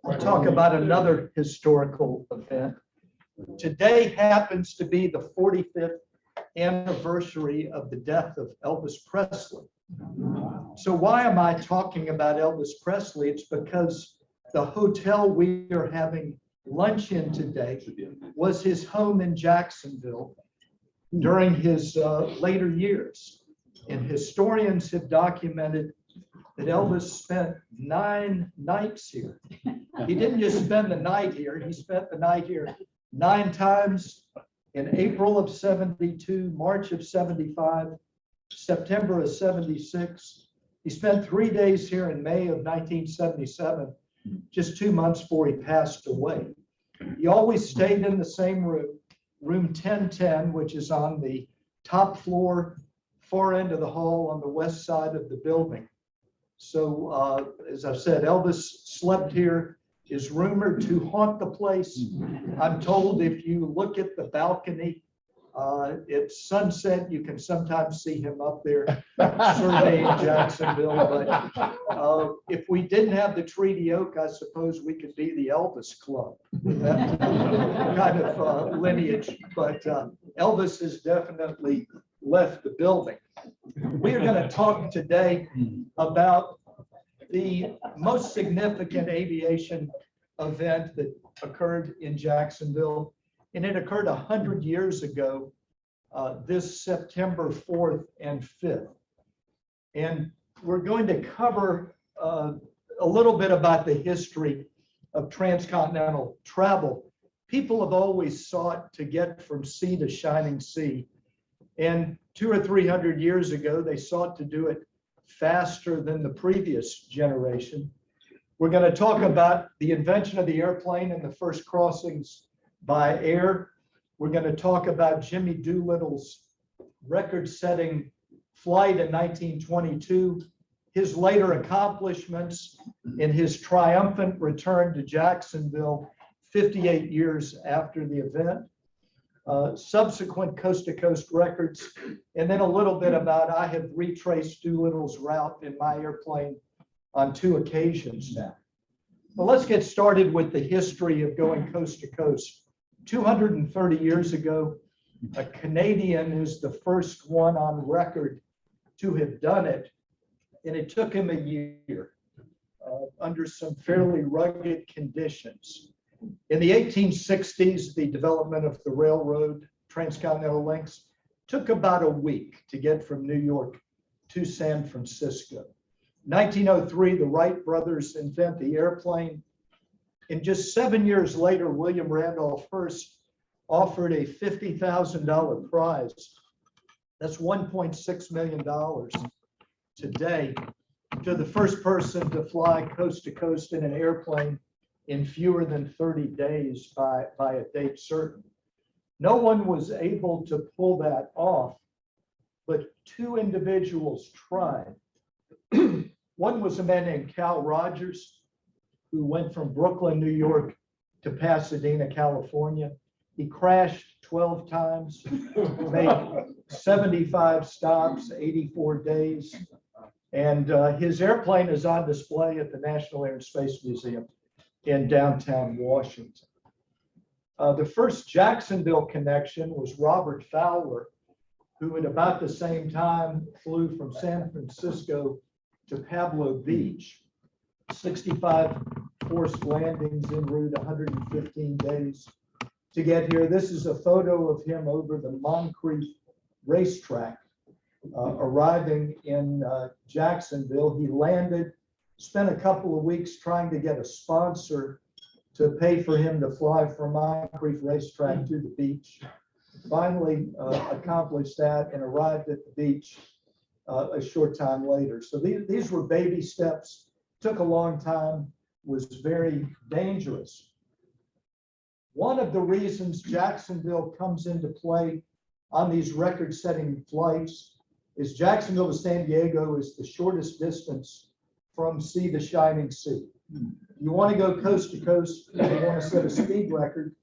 I'll talk about another historical event. Today happens to be the 45th anniversary of the death of Elvis Presley. So why am I talking about Elvis Presley? It's because the hotel we are having lunch in today was his home in Jacksonville during his later years. And historians have documented that Elvis spent 9 nights here. He didn't just spend the night here, he spent the night here 9 times in April of 72, March of 75, September of 76. He spent 3 days here in May of 1977, just 2 months before he passed away. He always stayed in the same room, room 1010, which is on the top floor, far end of the hall on the west side of the building. So as I've said, Elvis slept here, is rumored to haunt the place. I'm told if you look at the balcony at sunset, you can sometimes see him up there surveying Jacksonville. But if we didn't have the Treaty Oak, I suppose we could be the Elvis Club with that kind of lineage. But Elvis has definitely left the building. We are going to talk today about the most significant aviation event that occurred in Jacksonville, and it occurred 100 years ago, this September 4th and 5th. And we're going to cover a little bit about the history of transcontinental travel. People have always sought to get from sea to shining sea. And 200 or 300 years ago, they sought to do it faster than the previous generation. We're going to talk about the invention of the airplane and the first crossings by air. We're going to talk about Jimmy Doolittle's record-setting flight in 1922, his later accomplishments, and his triumphant return to Jacksonville 58 years after the event. Subsequent coast-to-coast records, and then a little bit about I have retraced Doolittle's route in my airplane on 2 occasions now. Well, let's get started with the history of going coast to coast. 230 years ago, a Canadian is the first one on record to have done it, and it took him a year under some fairly rugged conditions. In the 1860s, the development of the railroad, transcontinental links, took about a week to get from New York to San Francisco. 1903, the Wright brothers invent the airplane. And just 7 years later, William Randolph Hearst offered a $50,000 prize. That's $1.6 million today to the first person to fly coast to coast in an airplane in fewer than 30 days by a date certain. No one was able to pull that off, but 2 individuals tried. One was a man named Cal Rogers, who went from Brooklyn, New York to Pasadena, California. He crashed 12 times, made 75 stops, 84 days, and his airplane is on display at the National Air and Space Museum in downtown Washington. The first Jacksonville connection was Robert Fowler, who at about the same time flew from San Francisco to Pablo Beach. 65 forced landings en route, 115 days to get here. This is a photo of him over the Moncrief racetrack, arriving in Jacksonville. He landed, spent a couple of weeks trying to get a sponsor to pay for him to fly from Moncrief racetrack to the beach. Finally accomplished that and arrived at the beach a short time later. So these were baby steps, took a long time, was very dangerous. One of the reasons Jacksonville comes into play on these record-setting flights is Jacksonville to San Diego is the shortest distance from sea to shining sea. You want to go coast to coast, you want to set a speed record,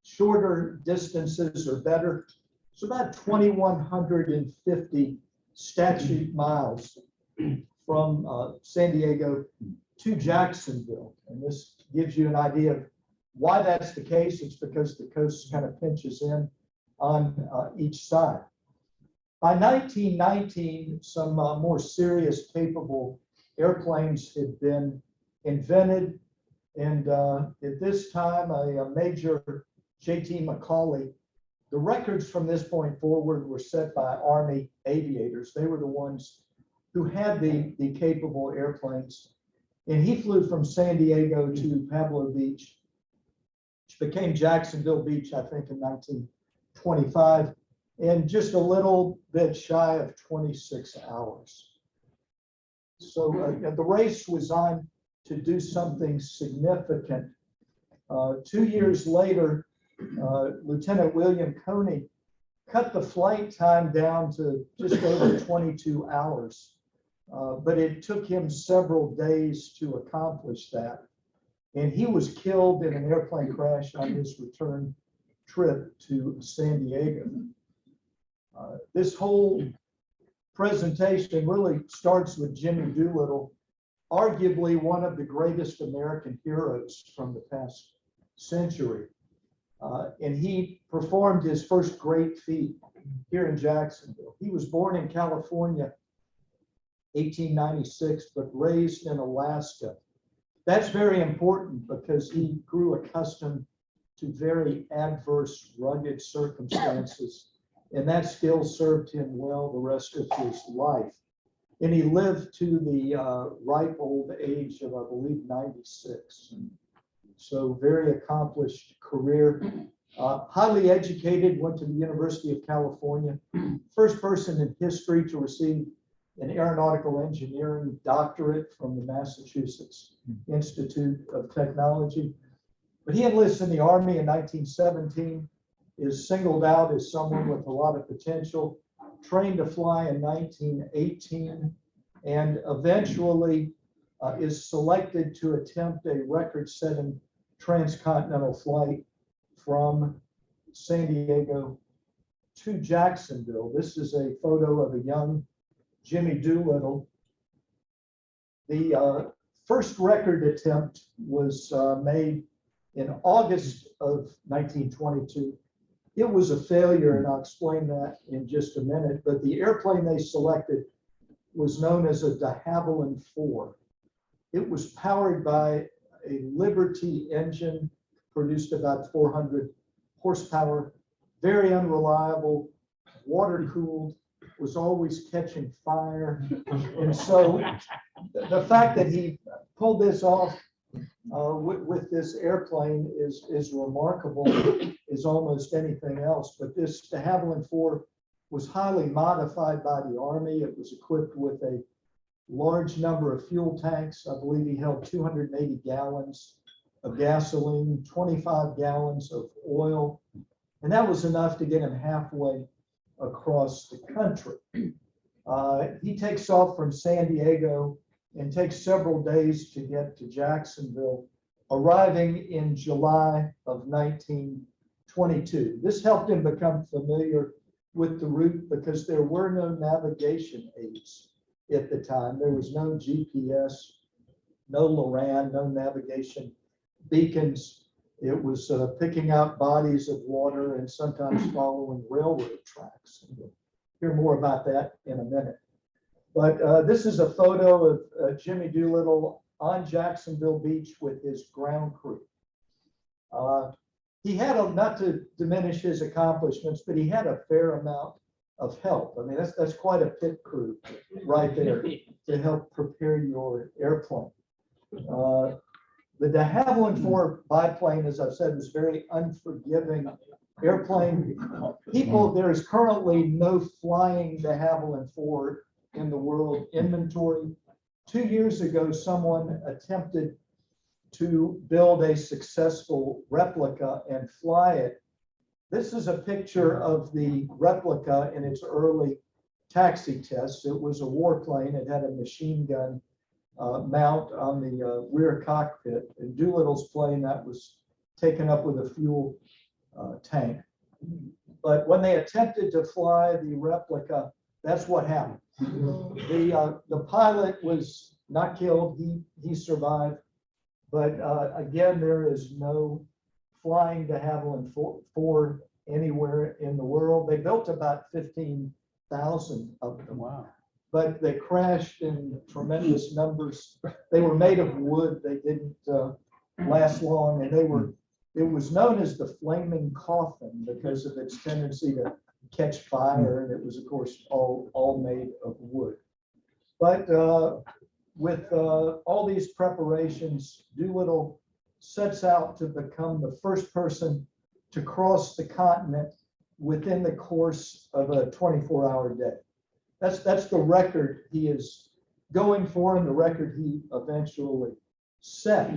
shorter distances are better. It's about 2,150 statute miles from San Diego to Jacksonville. And this gives you an idea of why that's the case. It's because the coast kind of pinches in on each side. By 1919, some more serious, capable airplanes had been invented. And at this time, a Major J.T. McCauley, the records from this point forward were set by Army aviators. They were the ones who had the capable airplanes. And he flew from San Diego to Pablo Beach, which became Jacksonville Beach, I think, in 1925, in just a little bit shy of 26 hours. So the race was on to do something significant. 2 years later, Lieutenant William Coney cut the flight time down to just over 22 hours. But it took him several days to accomplish that. And he was killed in an airplane crash on his return trip to San Diego. This whole presentation really starts with Jimmy Doolittle, arguably one of the greatest American heroes from the past century. And he performed his first great feat here in Jacksonville. He was born in California, 1896, but raised in Alaska. That's very important because he grew accustomed to very adverse, rugged circumstances, and that skill served him well the rest of his life. And he lived to the ripe old age of, I believe, 96. So very accomplished career. Highly educated, went to the University of California. First person in history to receive an aeronautical engineering doctorate from the Massachusetts Institute of Technology. But he enlists in the Army in 1917, is singled out as someone with a lot of potential, trained to fly in 1918, and eventually is selected to attempt a record-setting transcontinental flight from San Diego to Jacksonville. This is a photo of a young Jimmy Doolittle. The first record attempt was made in August of 1922. It was a failure, and I'll explain that in just a minute, but the airplane they selected was known as a de Havilland IV. It was powered by a Liberty engine, produced about 400 horsepower, very unreliable, water-cooled, was always catching fire. And so the fact that he pulled this off with this airplane is remarkable as almost anything else. But this de Havilland IV was highly modified by the Army. It was equipped with a large number of fuel tanks. I believe he held 280 gallons of gasoline, 25 gallons of oil, and that was enough to get him halfway across the country. He takes off from San Diego and takes several days to get to Jacksonville, arriving in July of 1922. This helped him become familiar with the route because there were no navigation aids at the time. There was no GPS, no LORAN, no navigation beacons. It was picking out bodies of water and sometimes following railroad tracks. And we'll hear more about that in a minute. But this is a photo of Jimmy Doolittle on Jacksonville Beach with his ground crew. He had, not to diminish his accomplishments, but he had a fair amount of help. I mean, that's quite a pit crew right there to help prepare your airplane. The de Havilland IV biplane, as I've said, was very unforgiving airplane. There is currently no flying de Havilland IV in the world inventory. 2 years ago, someone attempted to build a successful replica and fly it. This is a picture of the replica in its early taxi tests. It was a warplane. It had a machine gun mount on the rear cockpit, and Doolittle's plane that was taken up with a fuel tank. But when they attempted to fly the replica, that's what happened. The pilot was not killed. He survived. But again, there is no flying de Havilland 4 anywhere in the world. They built about 15,000 of them. Wow. But they crashed in tremendous numbers. They were made of wood. They didn't last long, and it was known as the flaming coffin because of its tendency to catch fire, and it was, of course, all made of wood. But with all these preparations, Doolittle sets out to become the first person to cross the continent within the course of a 24-hour day. That's the record he is going for, and the record he eventually set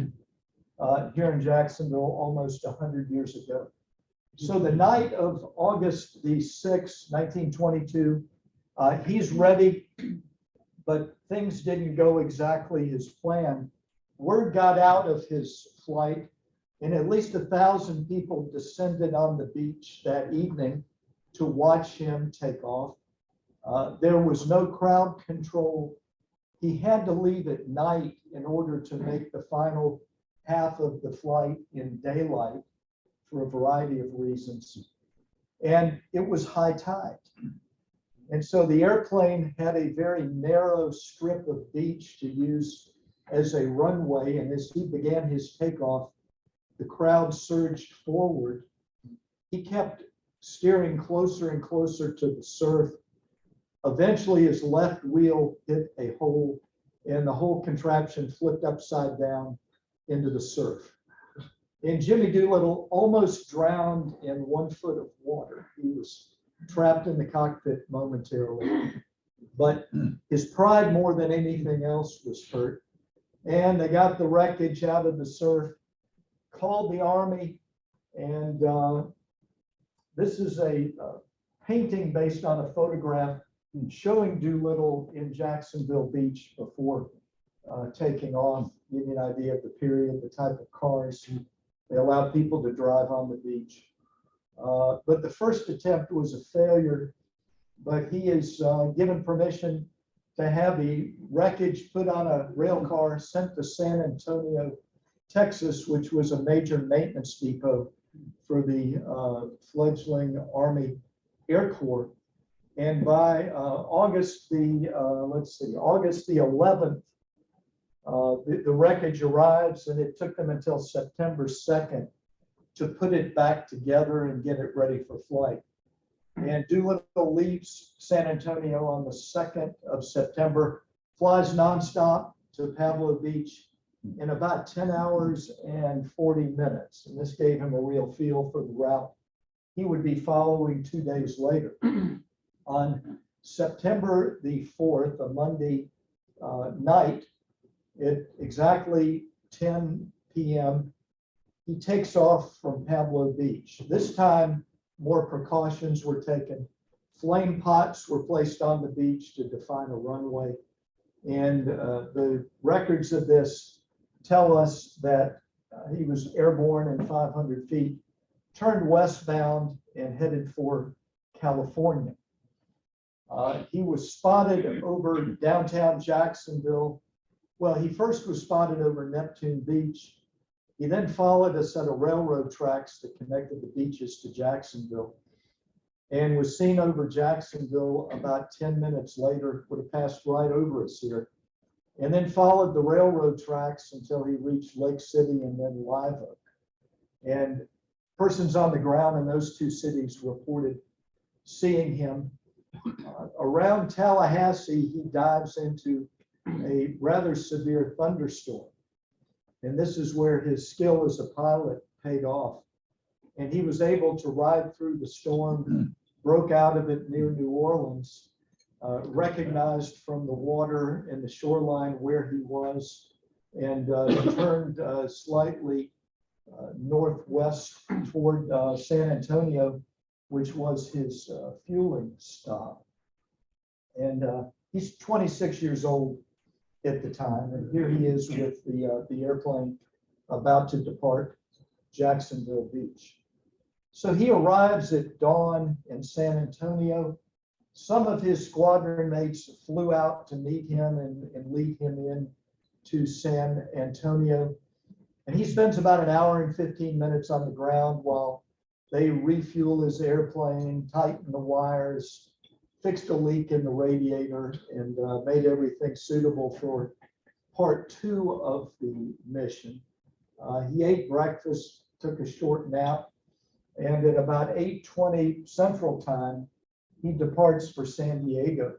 here in Jacksonville almost 100 years ago. So the night of August the 6th, 1922, he's ready, but things didn't go exactly as planned. Word got out of his flight, and at least 1,000 people descended on the beach that evening to watch him take off. There was no crowd control. He had to leave at night in order to make the final half of the flight in daylight for a variety of reasons. And it was high tide. And so the airplane had a very narrow strip of beach to use as a runway. And as he began his takeoff, the crowd surged forward. He kept steering closer and closer to the surf. Eventually, his left wheel hit a hole, and the whole contraption flipped upside down into the surf. And Jimmy Doolittle almost drowned in 1 foot of water. He was trapped in the cockpit momentarily. But his pride, more than anything else, was hurt. And they got the wreckage out of the surf, called the Army, and this is a painting based on a photograph showing Doolittle in Jacksonville Beach before taking on, give you an idea of the period, the type of cars. They allowed people to drive on the beach. But the first attempt was a failure, but he is given permission to have the wreckage put on a rail car sent to San Antonio, Texas, which was a major maintenance depot for the fledgling Army Air Corps. And by August the 11th, the wreckage arrives, and it took them until September 2nd to put it back together and get it ready for flight. And Doolittle leaves San Antonio on the 2nd of September, flies nonstop to Pablo Beach in about 10 hours and 40 minutes. And this gave him a real feel for the route he would be following 2 days later. On September the 4th, a Monday night, at exactly 10 p.m., he takes off from Pablo Beach. This time, more precautions were taken. Flame pots were placed on the beach to define a runway. And the records of this tell us that he was airborne in 500 feet, turned westbound and headed for California. He was spotted over downtown Jacksonville. Well, he first was spotted over Neptune Beach. He then followed a set of railroad tracks that connected the beaches to Jacksonville and was seen over Jacksonville about 10 minutes later, would have passed right over us here, and then followed the railroad tracks until he reached Lake City and then Live Oak. And persons on the ground in those two cities reported seeing him. Around Tallahassee, he dives into a rather severe thunderstorm. And this is where his skill as a pilot paid off. And he was able to ride through the storm, broke out of it near New Orleans, recognized from the water and the shoreline where he was, and turned slightly northwest toward San Antonio, which was his fueling stop. And he's 26 years old at the time, and here he is with the airplane about to depart Jacksonville Beach. So he arrives at dawn in San Antonio. Some of his squadron mates flew out to meet him and lead him in to San Antonio. And he spends about an hour and 15 minutes on the ground while they refuel his airplane, tighten the wires, fixed a leak in the radiator, and made everything suitable for part 2 of the mission. He ate breakfast, took a short nap, and at about 8:20 Central Time, he departs for San Diego.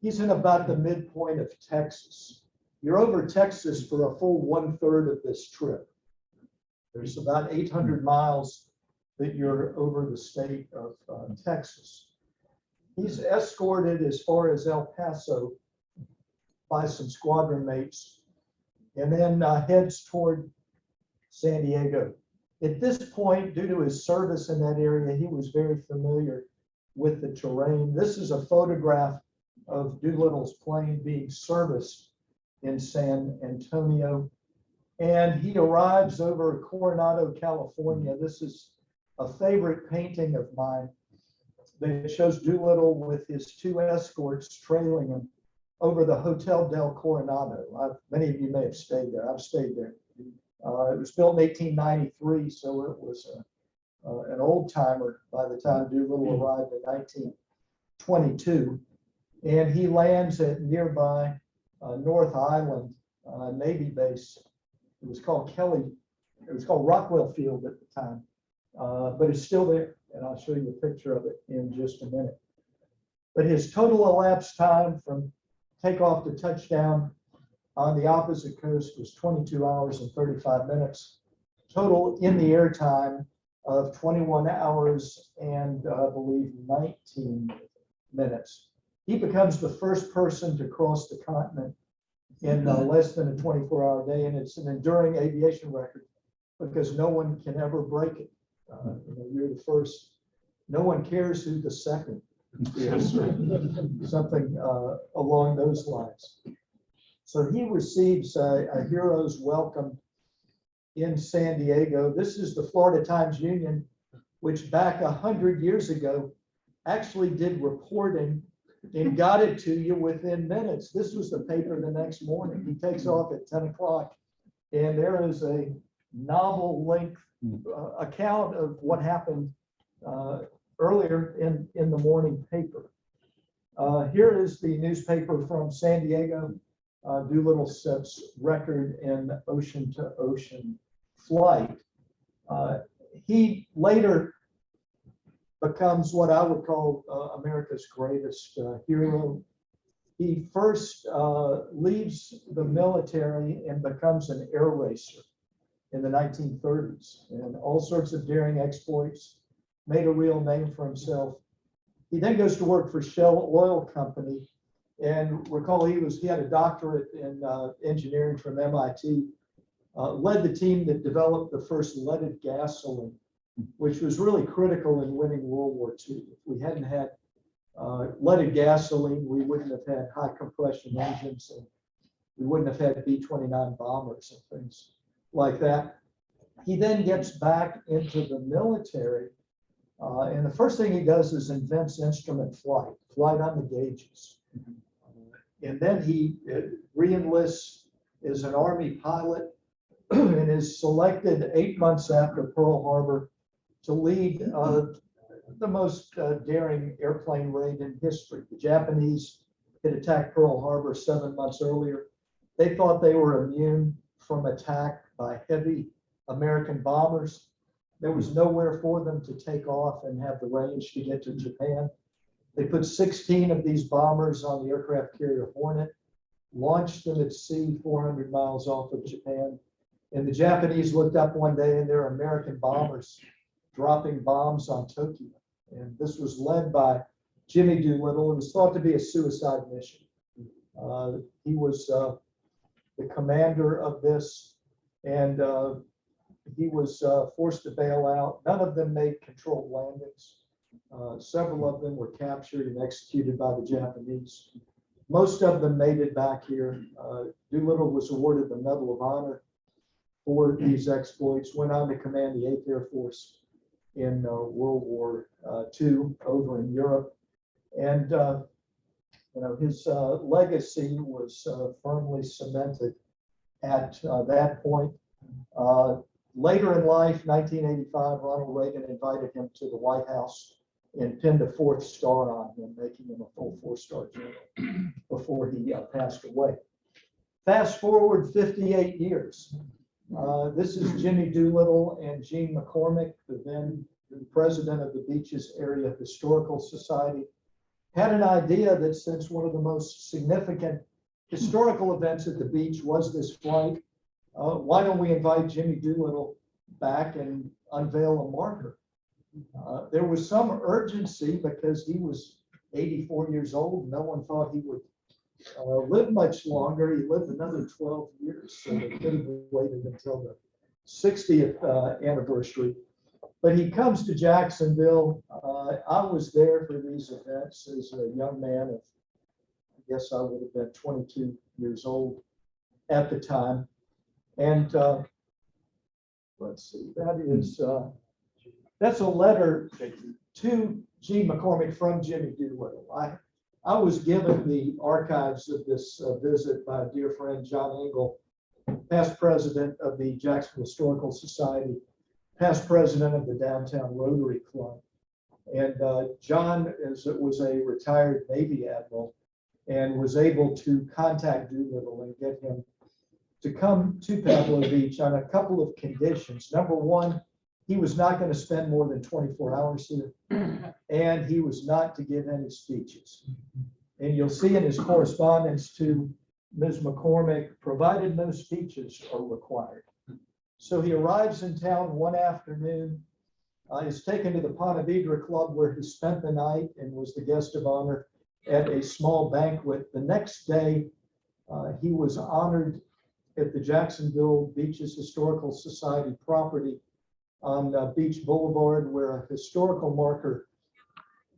He's in about the midpoint of Texas. You're over Texas for a full 1/3 of this trip. There's about 800 miles that you're over the state of Texas. He's escorted as far as El Paso by some squadron mates, and then heads toward San Diego. At this point, due to his service in that area, he was very familiar with the terrain. This is a photograph of Doolittle's plane being serviced in San Antonio. And he arrives over Coronado, California. This is a favorite painting of mine that shows Doolittle with his 2 escorts trailing him over the Hotel del Coronado. Many of you may have stayed there. I've stayed there. It was built in 1893, so it was an old timer by the time Doolittle arrived in 1922. And he lands at nearby North Island Navy base. It was called Rockwell Field at the time, but it's still there. And I'll show you a picture of it in just a minute. But his total elapsed time from takeoff to touchdown on the opposite coast was 22 hours and 35 minutes. Total in the air time of 21 hours and I believe 19 minutes. He becomes the first person to cross the continent in less than a 24-hour day, and it's an enduring aviation record because no one can ever break it. You're the first. No one cares who the second is, something along those lines. So he receives a hero's welcome in San Diego. This is the Florida Times-Union, which back 100 years ago actually did reporting and got it to you within minutes. This was the paper the next morning. He takes off at 10 o'clock, and there is a novel-length account of what happened earlier in the morning paper. Here is the newspaper from San Diego. Doolittle sets record in ocean-to-ocean flight. He later becomes what I would call America's greatest hero. He first leaves the military and becomes an air racer in the 1930s, and all sorts of daring exploits, made a real name for himself. He then goes to work for Shell Oil Company, and recall he had a doctorate in engineering from MIT, led the team that developed the first leaded gasoline, which was really critical in winning World War II. If we hadn't had leaded gasoline, we wouldn't have had high compression engines, and we wouldn't have had B-29 bombers and things like that. He then gets back into the military, and the first thing he does is invents instrument flight on the gauges. And then he re-enlists as an Army pilot and is selected 8 months after Pearl Harbor to lead the most daring airplane raid in history. The Japanese had attacked Pearl Harbor 7 months earlier. They thought they were immune from attack by heavy American bombers. There was nowhere for them to take off and have the range to get to Japan. They put 16 of these bombers on the aircraft carrier Hornet, launched them at sea 400 miles off of Japan. And the Japanese looked up one day and there are American bombers dropping bombs on Tokyo. And this was led by Jimmy Doolittle. It was thought to be a suicide mission. He was the commander of this, and he was forced to bail out. None of them made controlled landings. Several of them were captured and executed by the Japanese. Most of them made it back here. Doolittle was awarded the Medal of Honor for these exploits, went on to command the 8th Air Force in World War II over in Europe. And his legacy was firmly cemented at that point. Later in life, 1985, Ronald Reagan invited him to the White House and pinned a 4th star on him, making him a full 4-star general before he passed away. Fast forward 58 years. This is Jimmy Doolittle and Gene McCormick, the then president of the Beaches Area Historical Society, had an idea that since one of the most significant historical events at the beach was this flight, why don't we invite Jimmy Doolittle back and unveil a marker? There was some urgency because he was 84 years old. No one thought he would live much longer. He lived another 12 years, so they could have waited until the 60th anniversary. But he comes to Jacksonville. I was there for these events as a young man of, I guess I would have been 22 years old at the time. And let's see, that's a letter to Gene McCormick from Jimmy Doolittle. I was given the archives of this visit by a dear friend, John Engel, past president of the Jacksonville Historical Society, past president of the Downtown Rotary Club. And John was a retired Navy admiral and was able to contact Doolittle and get him to come to Pablo Beach on a couple of conditions. Number one, he was not going to spend more than 24 hours here, and he was not to give any speeches. And you'll see in his correspondence to Ms. McCormick, provided no speeches are required. So he arrives in town one afternoon, is taken to the Ponte Vedra Club where he spent the night and was the guest of honor at a small banquet. The next day, he was honored at the Jacksonville Beaches Historical Society property on Beach Boulevard, where a historical marker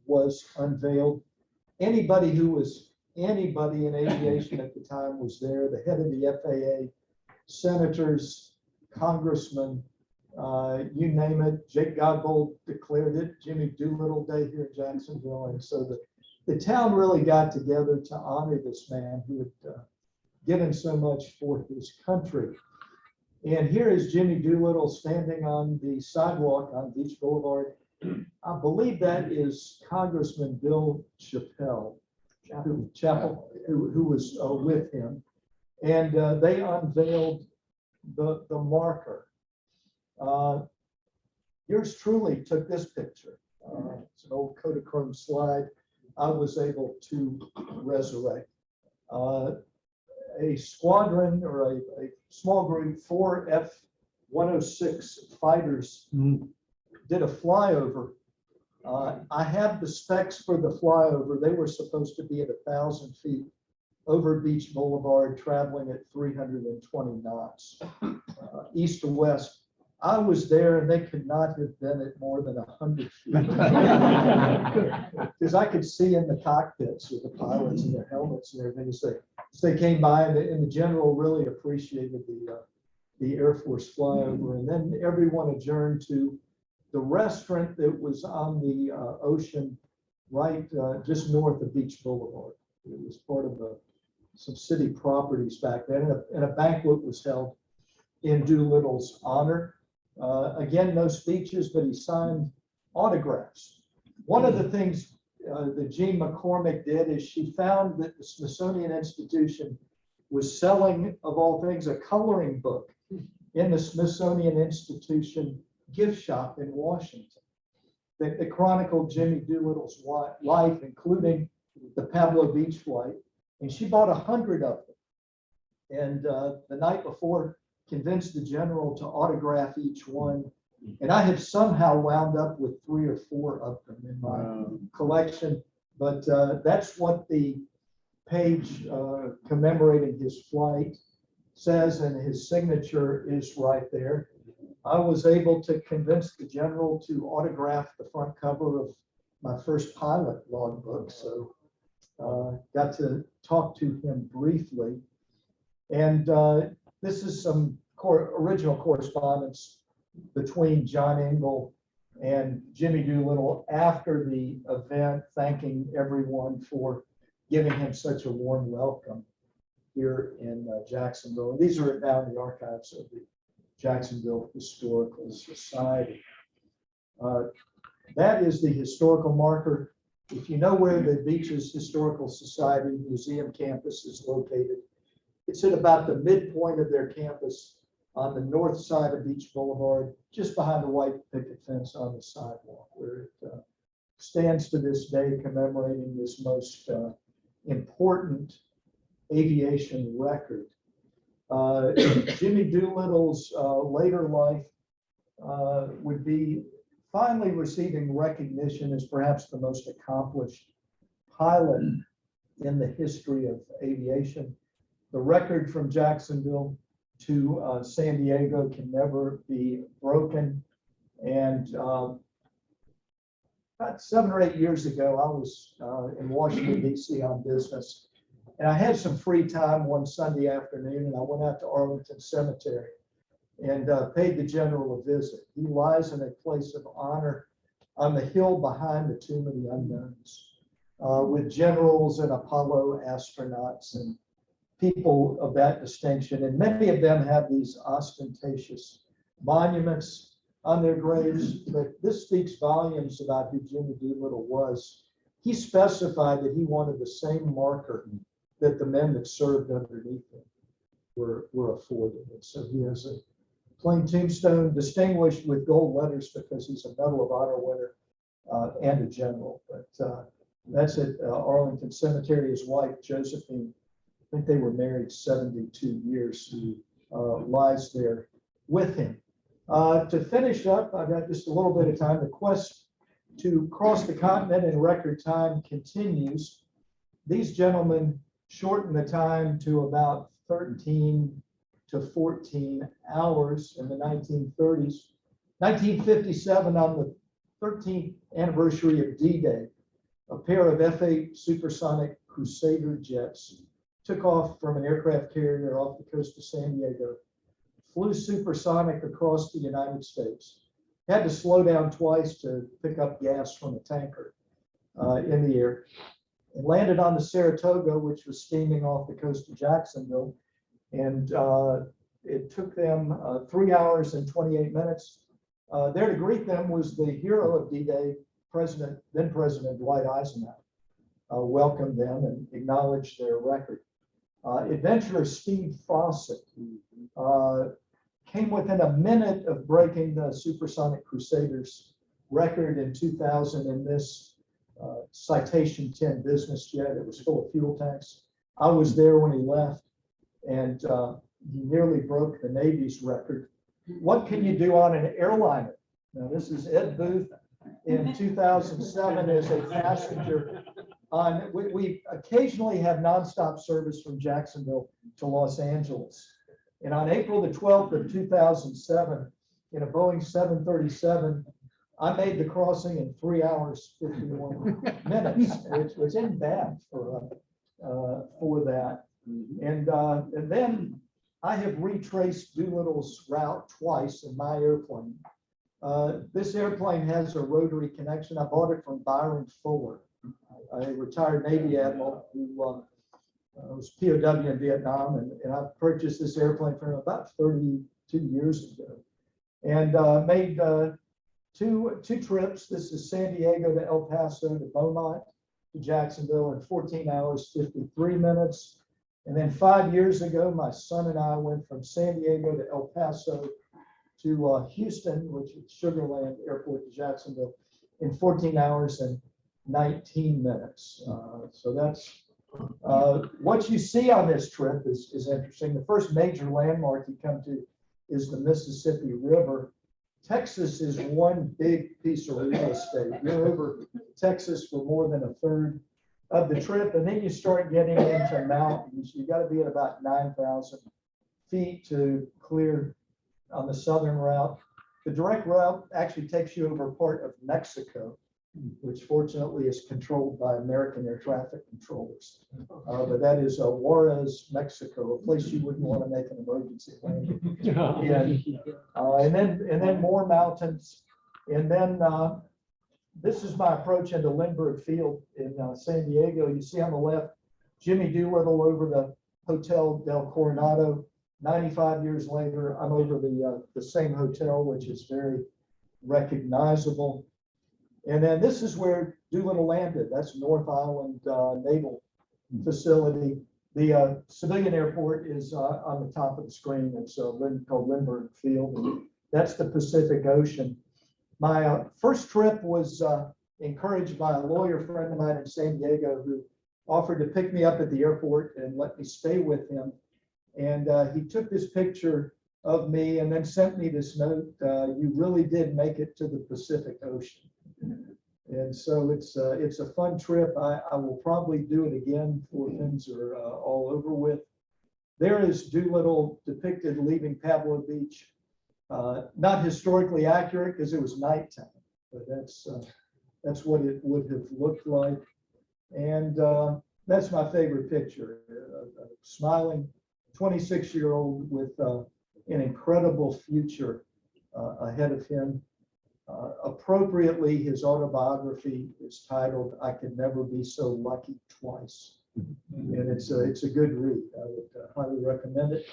was unveiled. Anybody in aviation at the time was there. The head of the FAA, senators, congressmen, you name it. Jake Godbold declared it Jimmy Doolittle Day here in Jacksonville. And so the town really got together to honor this man who had given so much for his country. And here is Jimmy Doolittle standing on the sidewalk on Beach Boulevard. I believe that is Congressman Bill Chappell, who was with him. And they unveiled the marker. Yours truly took this picture. It's an old Kodachrome slide I was able to resurrect. A squadron or a small group, 4 F-106 fighters did a flyover. I have the specs for the flyover. They were supposed to be at 1,000 feet over Beach Boulevard, traveling at 320 knots, east to west. I was there and they could not have been at more than 100 feet. Because I could see in the cockpits with the pilots and their helmets and everything as they came by, and the general really appreciated the Air Force flyover. And then everyone adjourned to the restaurant that was on the ocean right just north of Beach Boulevard. It was part of some city properties back then, and a banquet was held in Doolittle's honor. Again, no speeches, but he signed autographs. One of the things that Gene McCormick did is she found that the Smithsonian Institution was selling, of all things, a coloring book in the Smithsonian Institution gift shop in Washington that chronicled Jimmy Doolittle's life, including the Pablo Beach flight. And she bought 100 of them. And the night before, convinced the general to autograph each one. And I have somehow wound up with 3 or 4 of them in my collection. But that's what the page commemorating his flight says, and his signature is right there. I was able to convince the general to autograph the front cover of my first pilot logbook. So got to talk to him briefly. And this is some original correspondence between John Engel and Jimmy Doolittle after the event, thanking everyone for giving him such a warm welcome. here in Jacksonville. And these are now in the archives of the Jacksonville Historical Society. That is the historical marker. If you know where the Beaches Historical Society Museum campus is located, it's at about the midpoint of their campus on the north side of Beach Boulevard, just behind the white picket fence on the sidewalk, where it stands to this day commemorating this most important aviation record. Jimmy Doolittle's later life would be finally receiving recognition as perhaps the most accomplished pilot in the history of aviation. The record from Jacksonville to San Diego can never be broken. And about 7 or 8 years ago, I was in Washington, D.C. on business. And I had some free time one Sunday afternoon, and I went out to Arlington Cemetery and paid the general a visit. He lies in a place of honor on the hill behind the Tomb of the Unknowns, with generals and Apollo astronauts and people of that distinction. And many of them have these ostentatious monuments on their graves, but this speaks volumes about who Jimmy Doolittle was. He specified that he wanted the same marker that the men that served underneath him were afforded. And so he has a plain tombstone distinguished with gold letters because he's a Medal of Honor winner and a general. But that's at Arlington Cemetery. His wife, Josephine, I think they were married 72 years, lies there with him. To finish up, I've got just a little bit of time. The quest to cross the continent in record time continues. These gentlemen shortened the time to about 13 to 14 hours in the 1930s. 1957, on the 13th anniversary of D-Day, a pair of F-8 supersonic Crusader jets took off from an aircraft carrier off the coast of San Diego, flew supersonic across the United States, had to slow down twice to pick up gas from a tanker in the air, and landed on the Saratoga, which was steaming off the coast of Jacksonville. And it took them 3 hours and 28 minutes. There to greet them was the hero of D-Day, then President Dwight Eisenhower. Welcomed them and acknowledged their record. Adventurer Steve Fawcett came within a minute of breaking the Supersonic Crusaders record in 2000 in this Citation 10 business jet. It was full of fuel tanks. I was there when he left, and he nearly broke the Navy's record. What can you do on an airliner? Now, this is Ed Booth in 2007 as a passenger. We occasionally have nonstop service from Jacksonville to Los Angeles. And on April the 12th of 2007, in a Boeing 737, I made the crossing in 3 hours, 51 minutes, which isn't bad for that. And then I have retraced Doolittle's route twice in my airplane. This airplane has a rotary connection. I bought it from Byron Fuller, a retired Navy admiral who was POW in Vietnam, and I purchased this airplane from him about 32 years ago, and made two trips. This is San Diego to El Paso to Beaumont to Jacksonville in 14 hours, 53 minutes. And then 5 years ago, my son and I went from San Diego to El Paso to Houston, which is Sugar Land Airport to Jacksonville, in 14 hours and 19 minutes. So that's what you see on this trip is interesting. The first major landmark you come to is the Mississippi River. Texas is one big piece of real estate. You're over Texas for more than a third of the trip, and then you start getting into mountains. You got to be at about 9,000 feet to clear on the southern route. The direct route actually takes you over part of Mexico, which fortunately is controlled by American air traffic controllers. But that is Juarez, Mexico, a place you wouldn't want to make an emergency landing. And then more mountains. And then this is my approach into Lindbergh Field in San Diego. You see on the left, Jimmy Doolittle over the Hotel del Coronado. 95 years later, I'm over the same hotel, which is very recognizable. And then this is where Doolittle landed. That's North Island Naval Facility. The civilian airport is on the top of the screen. It's called Lindbergh Field. That's the Pacific Ocean. My first trip was encouraged by a lawyer friend of mine in San Diego who offered to pick me up at the airport and let me stay with him. And he took this picture of me and then sent me this note. You really did make it to the Pacific Ocean. And so it's a fun trip. I will probably do it again before things are all over with. There is Doolittle depicted leaving Pablo Beach. Not historically accurate because it was nighttime, but that's what it would have looked like. And that's my favorite picture, a smiling 26-year-old with an incredible future ahead of him. Appropriately, his autobiography is titled "I Could Never Be So Lucky Twice," and it's a good read. I would highly recommend it.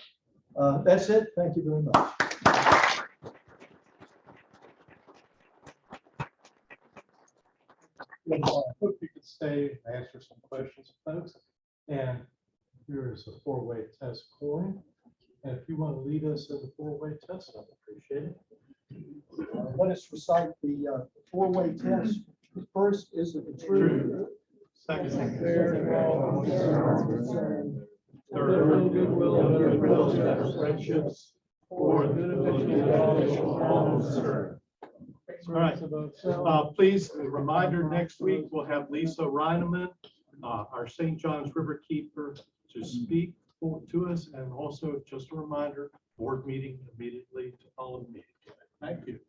That's it. Thank you very much. I hope you could stay and answer some questions, folks. And here's a four-way test coin. And if you want to lead us in the four-way test, I'd appreciate it. Let us recite the four-way test. First, is it the truth? Second, Third, goodwill, friendships. Fourth, all concern. All right. Please, a reminder, next week we'll have Lisa Reineman, our St. John's River Keeper, to speak to us. And also, just a reminder, board meeting immediately to follow the meeting. Thank you.